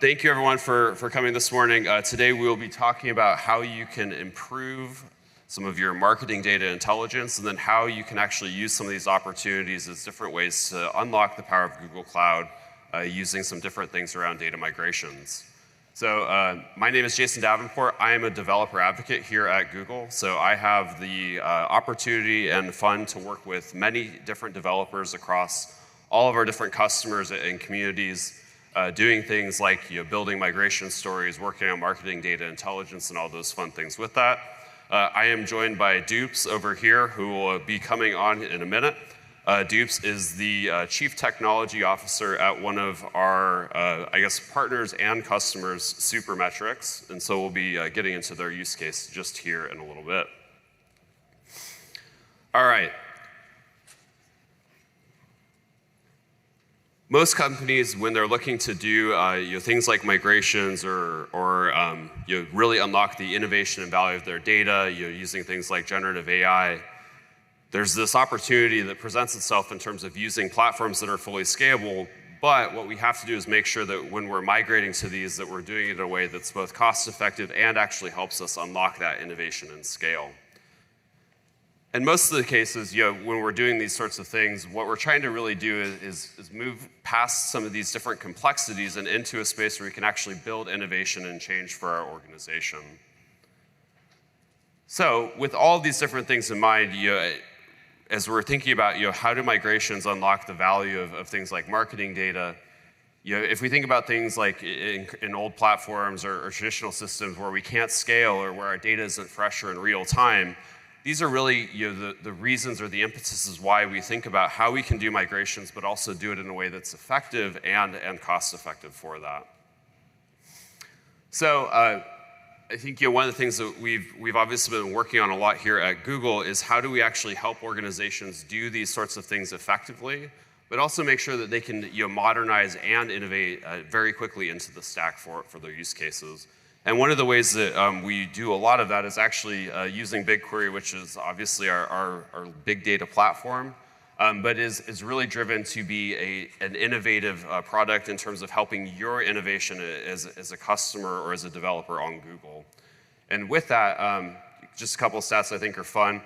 Thank you everyone for coming this morning. Today we will be talking about how you can improve some of your marketing data intelligence, and then how you can actually use some of these opportunities as different ways to unlock the power of Google Cloud using some different things around data migrations. So my name is Jason Davenport. I am a developer advocate here at Google. So I have the opportunity and fun to work with many different developers across all of our different customers and communities, doing things like building migration stories, working on marketing data intelligence, and all those fun things with that. I am joined by Dupes over here, who will be coming on in a minute. Dupes is the Chief Technology Officer at one of our, partners and customers, Supermetrics, and so we'll be getting into their use case just here in a little bit. All right. Most companies, when they're looking to do things like migrations or really unlock the innovation and value of their data, using things like generative AI, there's this opportunity that presents itself in terms of using platforms that are fully scalable. But what we have to do is make sure that when we're migrating to these, that we're doing it in a way that's both cost-effective and actually helps us unlock that innovation and scale. In most of the cases, when we're doing these sorts of things, what we're trying to really do is move past some of these different complexities and into a space where we can actually build innovation and change for our organization. So with all of these different things in mind, as we're thinking about how do migrations unlock the value of things like marketing data, if we think about things like in old platforms or traditional systems where we can't scale or where our data isn't fresh or in real time, these are really the reasons or the impetuses why we think about how we can do migrations, but also do it in a way that's effective and cost-effective for that. So I think one of the things that we've obviously been working on a lot here at Google is how do we actually help organizations do these sorts of things effectively, but also make sure that they can modernize and innovate very quickly into the stack for their use cases. And one of the ways that we do a lot of that is actually using BigQuery, which is obviously our big data platform, but is really driven to be an innovative product in terms of helping your innovation as a customer or as a developer on Google. And with that, just a couple of stats I think are fun.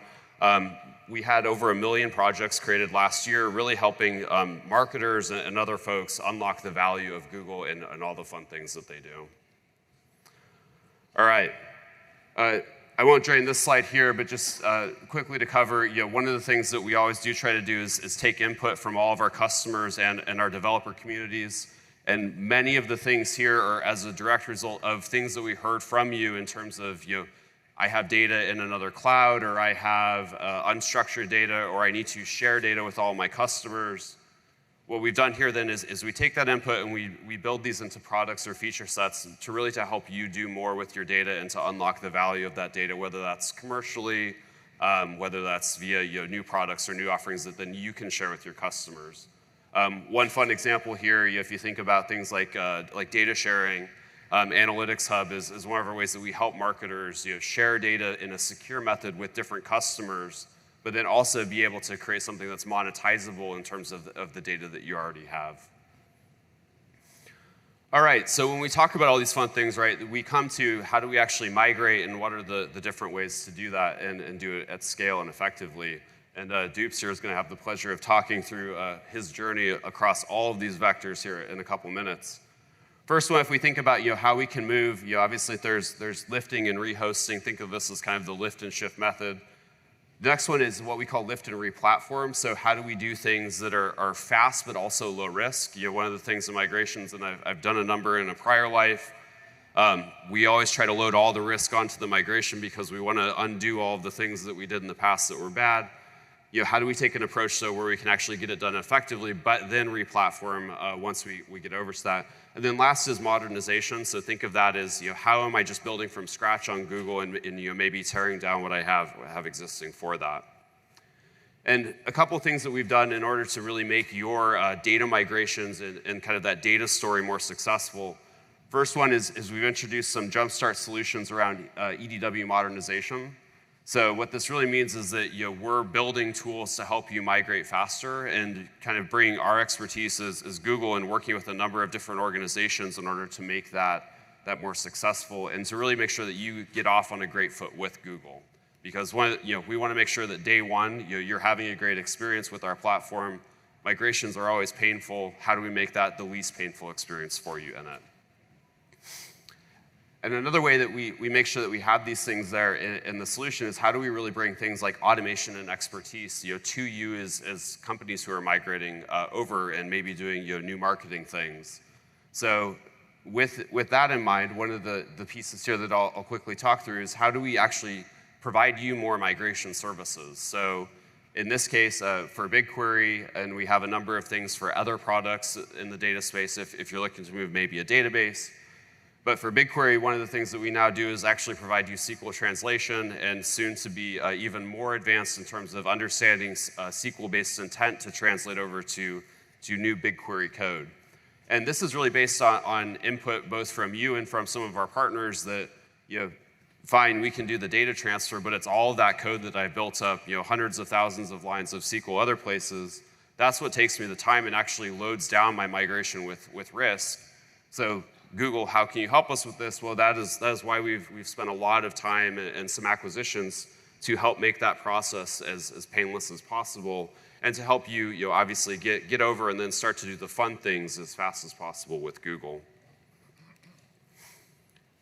We had over 1 million projects created last year, really helping marketers and other folks unlock the value of Google and all the fun things that they do. All right. I won't drain this slide here, but just quickly to cover, one of the things that we always do try to do is take input from all of our customers and our developer communities. And many of the things here are as a direct result of things that we heard from you in terms of, I have data in another cloud, or I have unstructured data, or I need to share data with all my customers. What we've done here then is we take that input and we build these into products or feature sets to really help you do more with your data and to unlock the value of that data, whether that's commercially, whether that's via new products or new offerings that then you can share with your customers. One fun example here, if you think about things like data sharing, Analytics Hub is one of our ways that we help marketers share data in a secure method with different customers, but then also be able to create something that's monetizable in terms of the data that you already have. All right, so when we talk about all these fun things, right, we come to how do we actually migrate and what are the different ways to do that and do it at scale and effectively. And Dupes here is going to have the pleasure of talking through his journey across all of these vectors here in a couple minutes. First one, if we think about how we can move, obviously there's lifting and rehosting. Think of this as kind of the lift and shift method. The next one is what we call lift and replatform. So how do we do things that are fast but also low risk? One of the things in migrations, and I've done a number in a prior life, we always try to load all the risk onto the migration because we want to undo all of the things that we did in the past that were bad. How do we take an approach where we can actually get it done effectively, but then replatform once we get over to that? And then last is modernization. So think of that as how am I just building from scratch on Google and maybe tearing down what I have existing for that. And a couple of things that we've done in order to really make your data migrations and kind of that data story more successful. First one is we've introduced some jumpstart solutions around EDW modernization. So what this really means is that we're building tools to help you migrate faster and kind of bring our expertise as Google and working with a number of different organizations in order to make that more successful and to really make sure that you get off on a great foot with Google. Because we want to make sure that day one, you're having a great experience with our platform. Migrations are always painful. How do we make that the least painful experience for you in it? And another way that we make sure that we have these things there in the solution is how do we really bring things like automation and expertise to you as companies who are migrating over and maybe doing new marketing things. So with that in mind, one of the pieces here that I'll quickly talk through is how do we actually provide you more migration services. So in this case, for BigQuery, and we have a number of things for other products in the data space if you're looking to move maybe a database. But for BigQuery, one of the things that we now do is actually provide you SQL translation and soon to be even more advanced in terms of understanding SQL-based intent to translate over to new BigQuery code. And this is really based on input both from you and from some of our partners that, fine, we can do the data transfer, but it's all of that code that I built up, hundreds of thousands of lines of SQL other places. That's what takes me the time and actually loads down my migration with risk. So Google, how can you help us with this? Well, that is why we've spent a lot of time and some acquisitions to help make that process as painless as possible and to help you, obviously get over and then start to do the fun things as fast as possible with Google.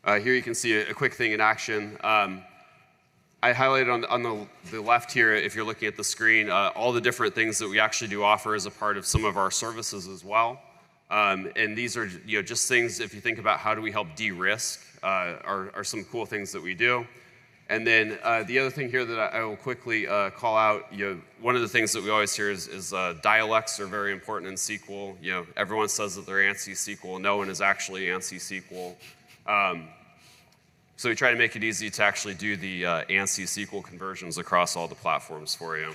Here you can see a quick thing in action. I highlighted on the left here, if you're looking at the screen, all the different things that we actually do offer as a part of some of our services as well. And these are just things, if you think about how do we help de-risk, are some cool things that we do. And then the other thing here that I will quickly call out, one of the things that we always hear is dialects are very important in SQL. Everyone says that they're ANSI SQL. No one is actually ANSI SQL. So we try to make it easy to actually do the ANSI SQL conversions across all the platforms for you.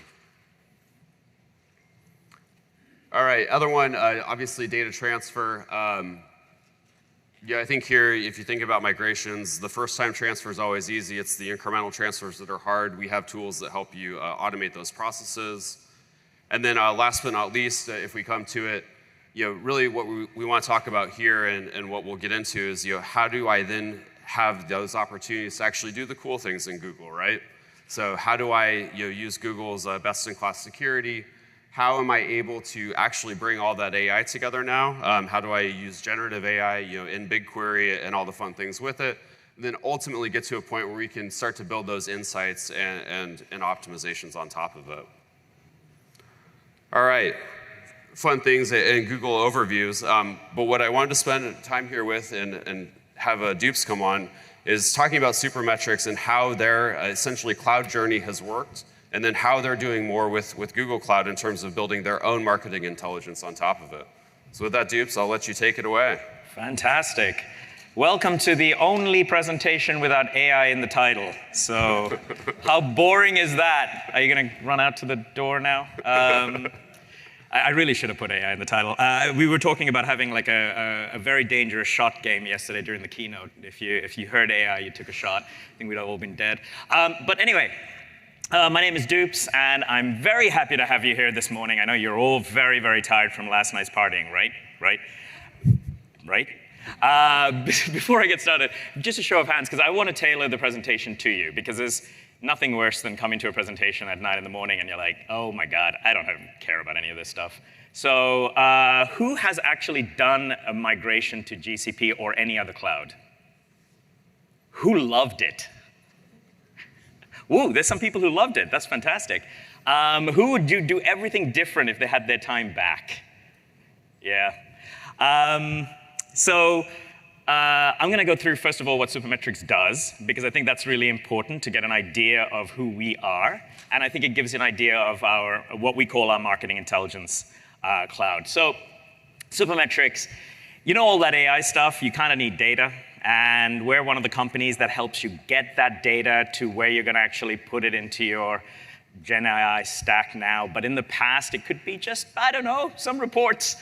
All right, other one, obviously data transfer. I think here, if you think about migrations, the first time transfer is always easy. It's the incremental transfers that are hard. We have tools that help you automate those processes. And then last but not least, if we come to it, really what we want to talk about here and what we'll get into is, how do I then have those opportunities to actually do the cool things in Google, right? So how do I use Google's best-in-class security? How am I able to actually bring all that AI together now? How do I use generative AI in BigQuery and all the fun things with it? And then ultimately get to a point where we can start to build those insights and optimizations on top of it. All right, fun things and Google overviews. But what I wanted to spend time here with and have Dupes come on is talking about Supermetrics and how their essentially cloud journey has worked, and then how they're doing more with Google Cloud in terms of building their own marketing intelligence on top of it. So with that, Dupes, I'll let you take it away. Fantastic. Welcome to the only presentation without AI in the title. So how boring is that? Are you going to run out to the door now? I really should have put AI in the title. We were talking about having like a very dangerous shot game yesterday during the keynote. If you heard AI, you took a shot. I think we'd all been dead. But anyway, my name is Dupes, and I'm very happy to have you here this morning. I know you're all very, very tired from last night's partying, right? Before I get started, just a show of hands, because I want to tailor the presentation to you, because there's nothing worse than coming to a presentation at 9 in the morning and you're like, oh my God, I don't care about any of this stuff. So who has actually done a migration to GCP or any other cloud? Who loved it? Ooh, there's some people who loved it. That's fantastic. Who would do everything different if they had their time back? Yeah. I'm going to go through, first of all, what Supermetrics does, because I think that's really important to get an idea of who we are. And I think it gives you an idea of what we call our marketing intelligence cloud. So Supermetrics, all that AI stuff, you kind of need data. And we're one of the companies that helps you get that data to where you're going to actually put it into your Gen AI stack now. But in the past, it could be just, I don't know, some reports,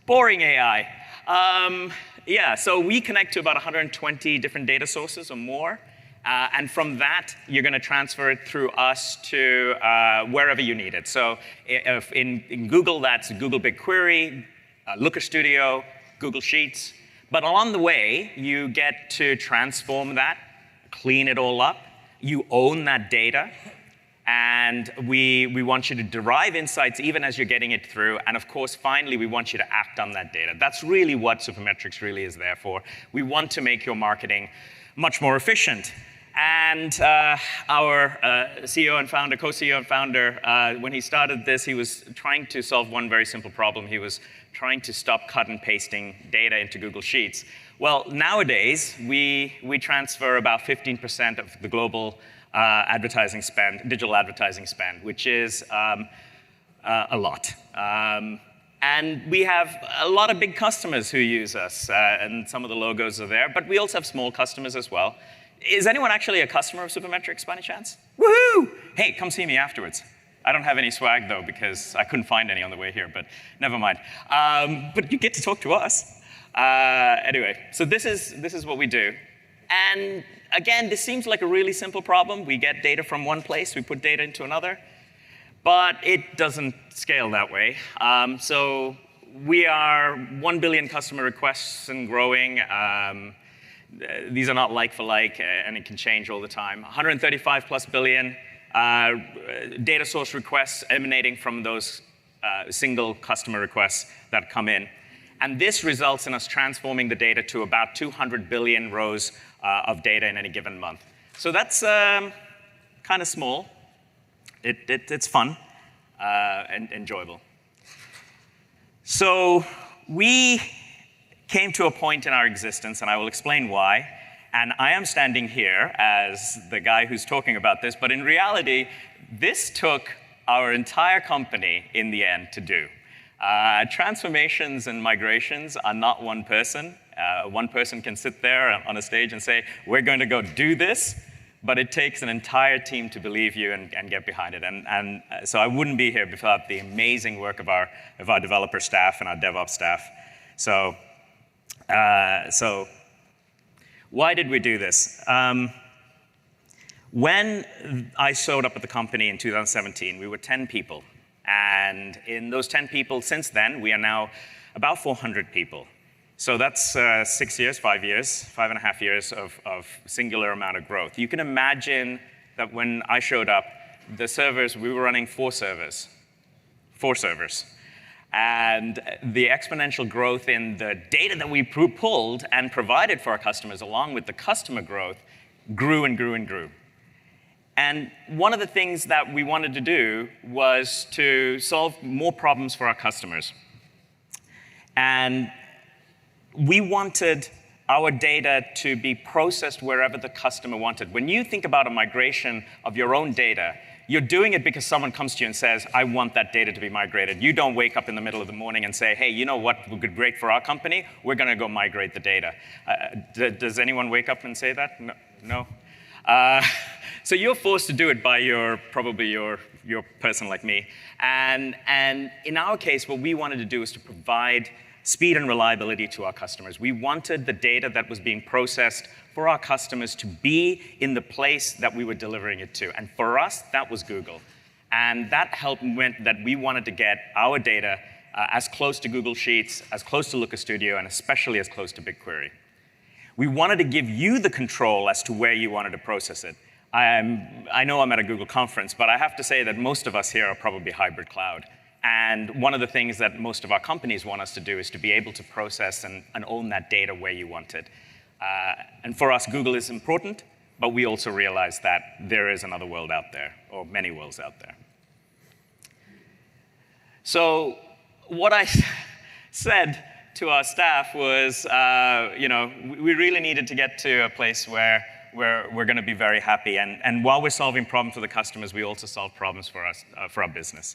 boring AI. So we connect to about 120 different data sources or more. And from that, you're going to transfer it through us to wherever you need it. So if in Google, that's Google BigQuery, Looker Studio, Google Sheets. But along the way, you get to transform that, clean it all up. You own that data. And we want you to derive insights even as you're getting it through. And of course, finally, we want you to act on that data. That's really what Supermetrics really is there for. We want to make your marketing much more efficient. And our CEO and founder, co-CEO and founder, when he started this, he was trying to solve one very simple problem. He was trying to stop cut and pasting data into Google Sheets. Well, nowadays, we transfer about 15% of the global advertising spend, digital advertising spend, which is a lot. And we have a lot of big customers who use us, and some of the logos are there, but we also have small customers as well. Is anyone actually a customer of Supermetrics by any chance? Woohoo! Hey, come see me afterwards. I don't have any swag though, because I couldn't find any on the way here, but never mind. But you get to talk to us. Anyway, so this is what we do. And again, this seems like a really simple problem. We get data from one place, we put data into another, but it doesn't scale that way. So we are 1 billion customer requests and growing. These are not like for like, and it can change all the time. 135 plus billion data source requests emanating from those single customer requests that come in. And this results in us transforming the data to about 200 billion rows of data in any given month. So that's kind of small. It's fun and enjoyable. So we came to a point in our existence, and I will explain why. And I am standing here as the guy who's talking about this, but in reality, this took our entire company in the end to do. Transformations and migrations are not one person. One person can sit there on a stage and say, we're going to go do this, but it takes an entire team to believe you and get behind it. And so I wouldn't be here without the amazing work of our developer staff and our DevOps staff. So why did we do this? When I showed up at the company in 2017, we were 10 people. And in those 10 people, since then, we are now about 400 people. So that's 6 years, 5 years, 5.5 years of singular amount of growth. You can imagine that when I showed up, the servers, we were running 4 servers. 4 servers. And the exponential growth in the data that we pulled and provided for our customers, along with the customer growth, grew and grew and grew. And one of the things that we wanted to do was to solve more problems for our customers. And we wanted our data to be processed wherever the customer wanted. When you think about a migration of your own data, you're doing it because someone comes to you and says, I want that data to be migrated. You don't wake up in the middle of the morning and say, hey, you know what would be great for our company? We're going to go migrate the data. Does anyone wake up and say that? No? So you're forced to do it by probably your person like me. And in our case, what we wanted to do is to provide speed and reliability to our customers. We wanted the data that was being processed for our customers to be in the place that we were delivering it to. And for us, that was Google. And that helped meant that we wanted to get our data as close to Google Sheets, as close to Looker Studio, and especially as close to BigQuery. We wanted to give you the control as to where you wanted to process it. I know I'm at a Google conference, but I have to say that most of us here are probably hybrid cloud. And one of the things that most of our companies want us to do is to be able to process and own that data where you want it. And for us, Google is important, but we also realize that there is another world out there, or many worlds out there. So what I said to our staff was, we really needed to get to a place where we're going to be very happy. And while we're solving problems for the customers, we also solve problems for us, for our business.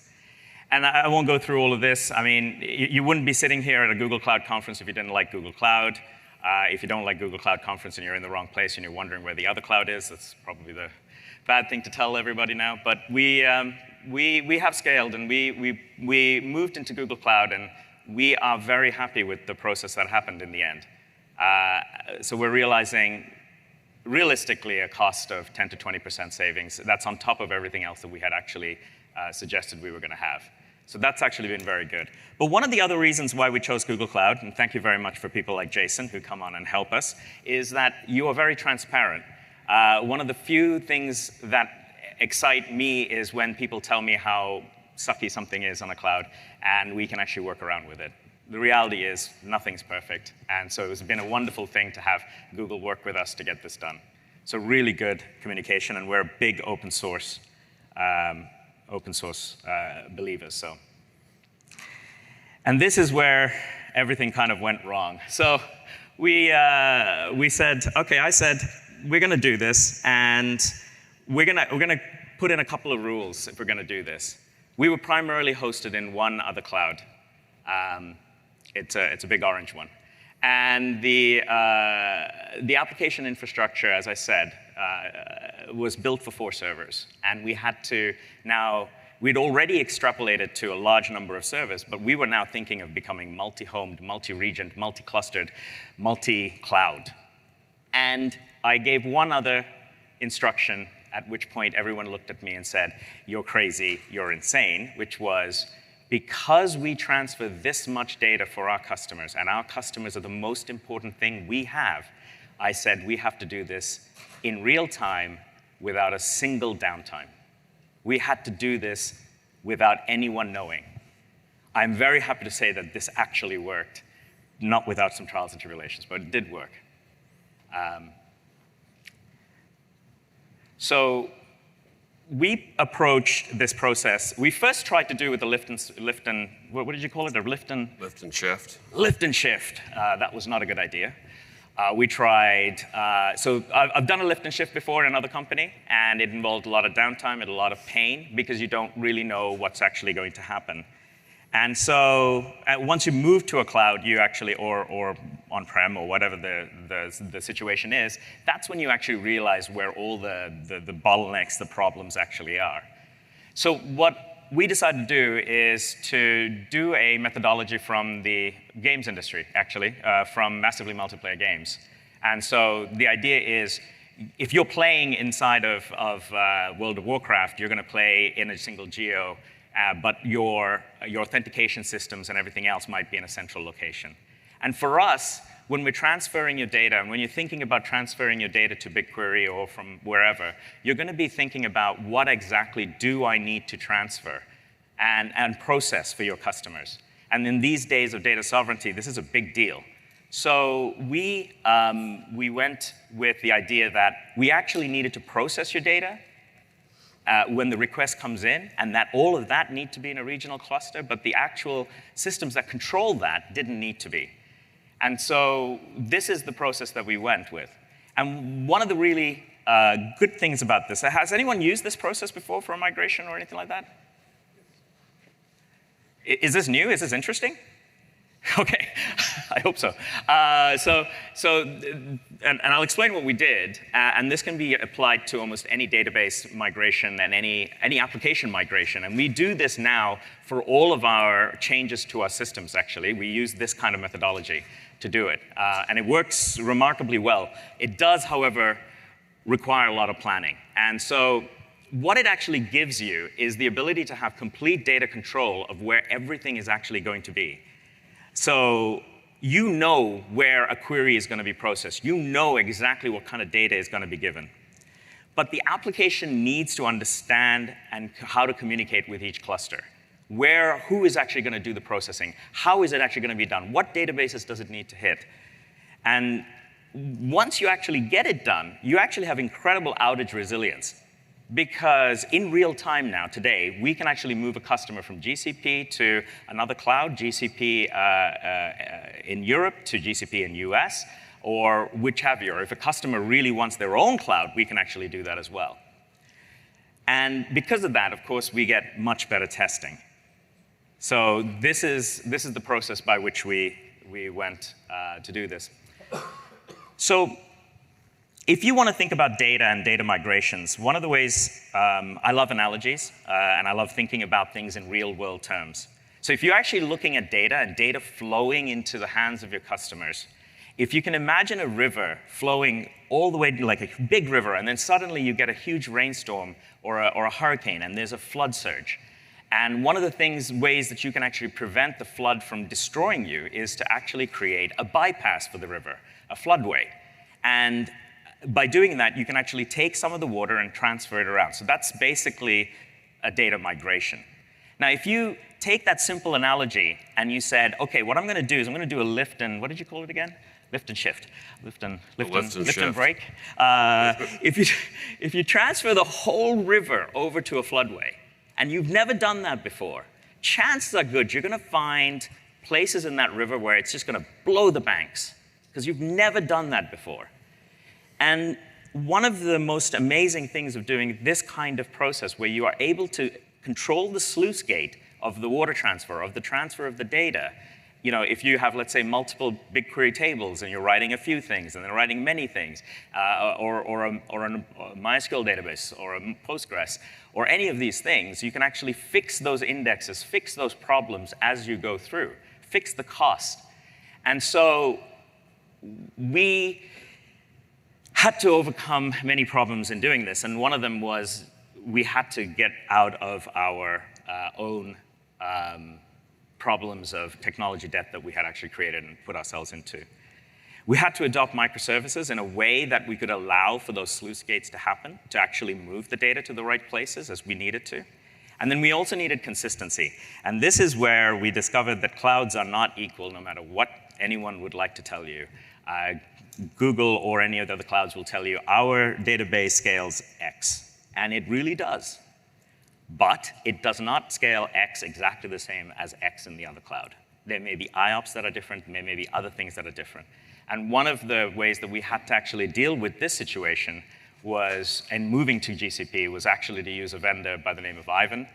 And I won't go through all of this. I mean, you wouldn't be sitting here at a Google Cloud conference if you didn't like Google Cloud. If you don't like Google Cloud Conference and you're in the wrong place and you're wondering where the other cloud is, that's probably the bad thing to tell everybody now. But we have scaled, and we moved into Google Cloud, and we are very happy with the process that happened in the end. So we're realizing realistically a cost of 10 to 20% savings. That's on top of everything else that we had actually suggested we were going to have. So that's actually been very good. But one of the other reasons why we chose Google Cloud, and thank you very much for people like Jason who come on and help us, is that you are very transparent. One of the few things that excite me is when people tell me how sucky something is on the cloud, and we can actually work around with it. The reality is nothing's perfect, and so it's been a wonderful thing to have Google work with us to get this done. So really good communication, and we're big open source believers. So, and this is where everything kind of went wrong. So we said, okay, I said we're going to do this, and we're going to put in a couple of rules if we're going to do this. We were primarily hosted in one other cloud. It's a big orange one. And the application infrastructure, as I said, was built for 4 servers. And we had to now, we'd already extrapolated to a large number of servers, but we were now thinking of becoming multi-homed, multi-regioned, multi-clustered, multi-cloud. And I gave one other instruction, at which point everyone looked at me and said, "You're crazy, you're insane," which was, because we transfer this much data for our customers, and our customers are the most important thing we have, I said we have to do this in real time without a single downtime. We had to do this without anyone knowing. I'm very happy to say that this actually worked, not without some trials and tribulations, but it did work. So we approached this process. We first tried to do with the lift and what did you call it? The lift and shift. Lift and shift. That was not a good idea. We tried. So I've done a lift and shift before in another company, and it involved a lot of downtime and a lot of pain because you don't really know what's actually going to happen. And so once you move to a cloud, you actually, or on-prem or whatever the situation is, that's when you actually realize where all the bottlenecks, the problems actually are. So what we decided to do is to do a methodology from the games industry, actually, from massively multiplayer games. And so the idea is, if you're playing inside of World of Warcraft, you're going to play in a single geo, but your authentication systems and everything else might be in a central location. And for us, when we're transferring your data, and when you're thinking about transferring your data to BigQuery or from wherever, you're going to be thinking about what exactly do I need to transfer and process for your customers. And in these days of data sovereignty, this is a big deal. So we went with the idea that we actually needed to process your data when the request comes in, and that all of that need to be in a regional cluster, but the actual systems that control that didn't need to be. And so this is the process that we went with. And one of the really good things about this, has anyone used this process before for a migration or anything like that? Is this new? Is this interesting? Okay, I hope so. And I'll explain what we did, and this can be applied to almost any database migration and any application migration. And we do this now for all of our changes to our systems, actually. We use this kind of methodology to do it, and it works remarkably well. It does, however, require a lot of planning. And so what it actually gives you is the ability to have complete data control of where everything is actually going to be. So you know where a query is going to be processed. You know exactly what kind of data is going to be given. But the application needs to understand and how to communicate with each cluster. Who is actually going to do the processing? How is it actually going to be done? What databases does it need to hit? And once you actually get it done, you actually have incredible outage resilience. Because in real time now, today, we can actually move a customer from GCP to another cloud, GCP in Europe to GCP in US, or whichever. Or if a customer really wants their own cloud, we can actually do that as well. And because of that, of course, we get much better testing. So this is the process by which we went to do this. So if you want to think about data and data migrations, one of the ways I love analogies, and I love thinking about things in real-world terms. So if you're actually looking at data and data flowing into the hands of your customers, if you can imagine a river flowing all the way, like a big river, and then suddenly you get a huge rainstorm or a hurricane, and there's a flood surge. And one of the ways that you can actually prevent the flood from destroying you is to actually create a bypass for the river, a floodway. And by doing that, you can actually take some of the water and transfer it around. So that's basically a data migration. Now, if you take that simple analogy and you said, OK, what I'm going to do is I'm going to do a lift and, what did you call it again? Lift and shift. Lift and break. If you transfer the whole river over to a floodway, and you've never done that before, chances are good you're going to find places in that river where it's just going to blow the banks, because you've never done that before. And one of the most amazing things of doing this kind of process, where you are able to control the sluice gate of the water transfer, of the transfer of the data, if you have, let's say, multiple BigQuery tables and you're writing a few things and then writing many things, or a MySQL database or a Postgres, or any of these things, you can actually fix those indexes, fix those problems as you go through, fix the cost. And so we had to overcome many problems in doing this, and one of them was we had to get out of our own problems of technology debt that we had actually created and put ourselves into. We had to adopt microservices in a way that we could allow for those sluice gates to happen, to actually move the data to the right places as we needed to. And then we also needed consistency. And this is where we discovered that clouds are not equal, no matter what anyone would like to tell you. Google or any of the other clouds will tell you our database scales X, and it really does. But it does not scale X exactly the same as X in the other cloud. There may be IOPS that are different, there may be other things that are different. And one of the ways that we had to actually deal with this situation was, and moving to GCP, was actually to use a vendor by the name of Ivan,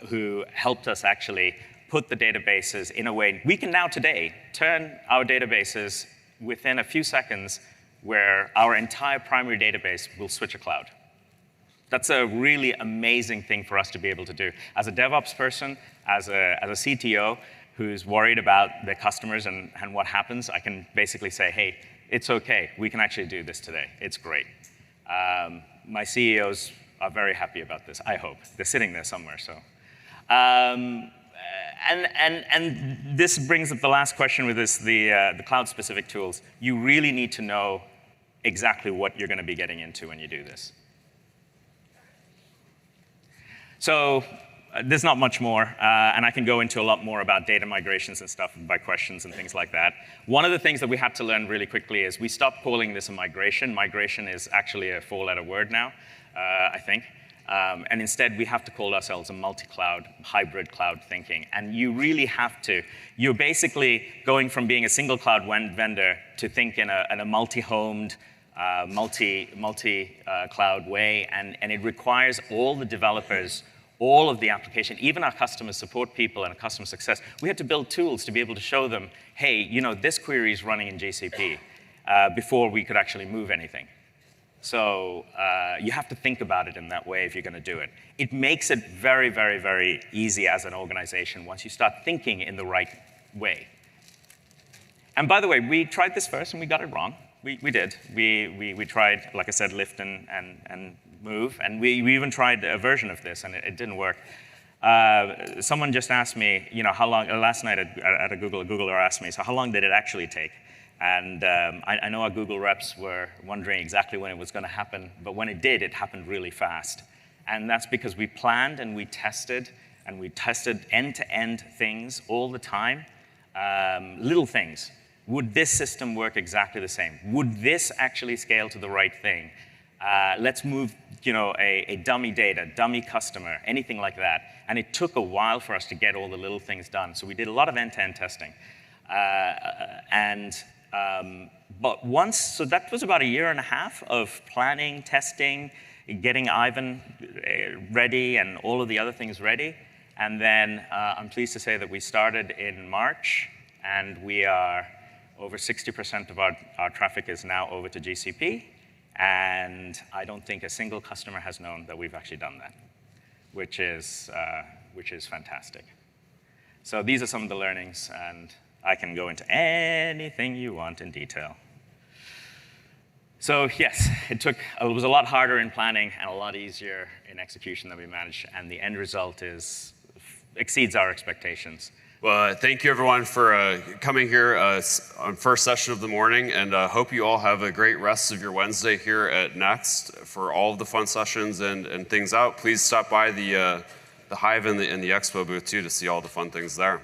who helped us actually put the databases in a way. We can now today turn our databases within a few seconds where our entire primary database will switch a cloud. That's a really amazing thing for us to be able to do. As a DevOps person, as a CTO who's worried about their customers and what happens, I can basically say, hey, it's OK. We can actually do this today. It's great. My CEOs are very happy about this, I hope. They're sitting there somewhere. So, and this brings up the last question with the cloud-specific tools. You really need to know exactly what you're going to be getting into when you do this. So there's not much more, and I can go into a lot more about data migrations and stuff by questions and things like that. One of the things that we had to learn really quickly is we stopped calling this a migration. Migration is actually a four-letter word now, I think. And instead, we have to call ourselves a multi-cloud, hybrid cloud thinking. And you really have to. You're basically going from being a single cloud vendor to think in a multi-homed, multi-cloud way, and it requires all the developers, all of the application, even our customer support people and customer success. We had to build tools to be able to show them, hey, this query is running in GCP, before we could actually move anything. So you have to think about it in that way if you're going to do it. It makes it very, very, very easy as an organization once you start thinking in the right way. And by the way, we tried this first and we got it wrong. We did. We tried, like I said, lift and move, and we even tried a version of this, and it didn't work. Someone just asked me, how long, last night at a Googler asked me, so how long did it actually take? And I know our Google reps were wondering exactly when it was going to happen, but when it did, it happened really fast. And that's because we planned and we tested end-to-end things all the time, little things. Would this system work exactly the same? Would this actually scale to the right thing? Let's move a dummy data, dummy customer, anything like that. And it took a while for us to get all the little things done. So we did a lot of end-to-end testing. But so that was about 1.5 years of planning, testing, getting Ivan ready and all of the other things ready. And then I'm pleased to say that we started in March, and we are over 60% of our traffic is now over to GCP. And I don't think a single customer has known that we've actually done that, which is fantastic. So these are some of the learnings, and I can go into anything you want in detail. So yes, it was a lot harder in planning and a lot easier in execution than we managed, and the end result exceeds our expectations. Well, thank you everyone for coming here on first session of the morning, and hope you all have a great rest of your Wednesday here at Next. For all of the fun sessions and things out, please stop by the Hive and the expo booth too to see all the fun things there.